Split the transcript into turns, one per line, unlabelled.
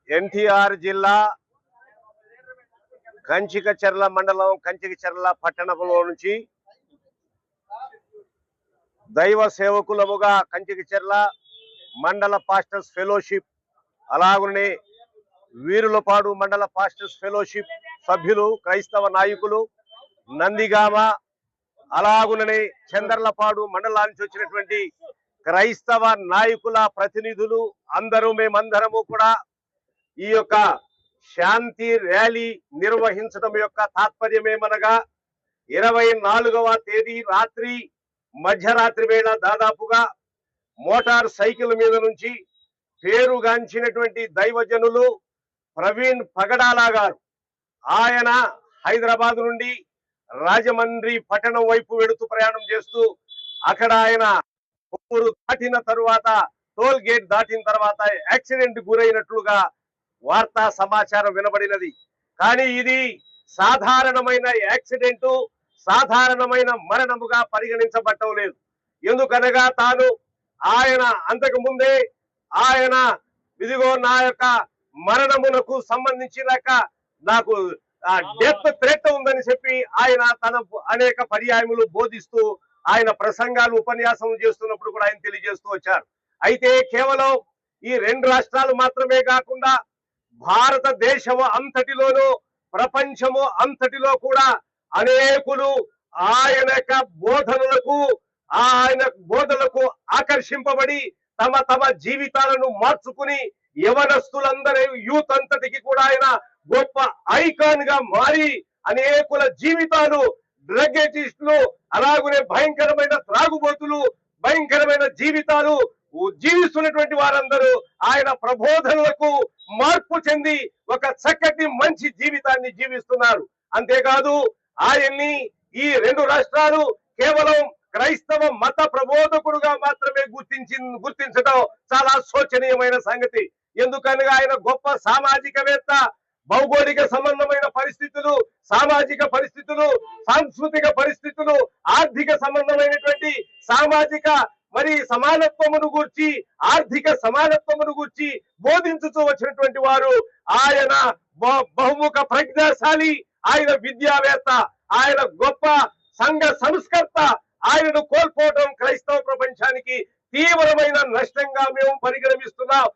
ఎన్టీఆర్ జిల్లా కంచికచర్ల మండలం కంచికచర్ల పట్టణంలో నుంచి దైవ సేవకులముగా కంచికచర్ల మండల పాస్టర్స్ ఫెలోషిప్ అలాగనే వీరులపాడు మండల పాస్టర్స్ ఫెలోషిప్ సభ్యులు క్రైస్తవ నాయకులు నందిగామ అలాగుననే చందర్లపాడు మండలానికి వచ్చినటువంటి క్రైస్తవ నాయకుల ప్రతినిధులు అందరూ మేమందరము కూడా ఈ యొక్క శాంతి ర్యాలీ నిర్వహించడం యొక్క తాత్పర్యమేమనగా 24వ తేదీ రాత్రి మధ్యరాత్రి వేళ దాదాపుగా మోటార్ సైకిల్ మీద నుంచి పేరుగాంచినటువంటి దైవజనులు ప్రవీణ్ పగడాలా గారు ఆయన హైదరాబాద్ నుండి రాజమండ్రి పట్టణం వైపు వెళుతూ ప్రయాణం చేస్తూ అక్కడ ఆయన ఊరు దాటిన తరువాత టోల్ గేట్ దాటిన తర్వాత యాక్సిడెంట్ గురైనట్లుగా వార్తా సమాచారం వినబడినది. కానీ ఇది సాధారణమైన యాక్సిడెంట్, సాధారణమైన మరణముగా పరిగణించబట్టం లేదు. ఎందుకనగా ఆయన అంతకు ముందే ఆయన ఇదిగో నా యొక్క మరణమునకు సంబంధించినాక నాకు డెత్ థ్రెట్ ఉందని చెప్పి ఆయన తన అనేక పర్యాయములు బోధిస్తూ ఆయన ప్రసంగాలు ఉపన్యాసం చేస్తున్నప్పుడు కూడా ఆయన తెలియజేస్తూ వచ్చారు. అయితే కేవలం ఈ 2 రాష్ట్రాలు మాత్రమే కాకుండా భారతదేశము అంతటిలోనూ ప్రపంచము అంతటిలో కూడా అనేకులు ఆయన యొక్క బోధనలకు ఆకర్షింపబడి తమ జీవితాలను మార్చుకుని యవనస్తులందరూ యూత్ అంతటికి కూడా ఆయన గొప్ప ఐకాన్ గా మారి అనేకుల జీవితాలు డ్రగ్ ఎడిస్టులు అలాగనే భయంకరమైన త్రాగుబోతులు భయంకరమైన జీవితాలు జీవిస్తున్నటువంటి వారందరూ ఆయన ప్రబోధనలకు మార్పు చెంది ఒక చక్కటి మంచి జీవితాన్ని జీవిస్తున్నారు. అంతేకాదు ఆయన్ని ఈ 2 రాష్ట్రాలు కేవలం క్రైస్తవ మత ప్రబోధకుడుగా మాత్రమే గుర్తించడం చాలా శోచనీయమైన సంగతి. ఎందుకనగా ఆయన గొప్ప సామాజికవేత్త, భౌగోళిక సంబంధమైన పరిస్థితులు, సామాజిక పరిస్థితులు, సాంస్కృతిక పరిస్థితులు, ఆర్థిక సంబంధమైనటువంటి సామాజిక సమానత్వమును గూర్చి ఆర్థిక సమానత్వమును గూర్చి బోధించుతూ వచ్చినటువంటి వారు. ఆయన బహుముఖ ప్రజ్ఞాశాలి, ఆయన విద్యావేత్త, ఆయన గొప్ప సంఘ సంస్కర్త. ఆయనను కోల్పోవడం క్రైస్తవ ప్రపంచానికి తీవ్రమైన నష్టంగా మేము పరిగణిస్తున్నాం.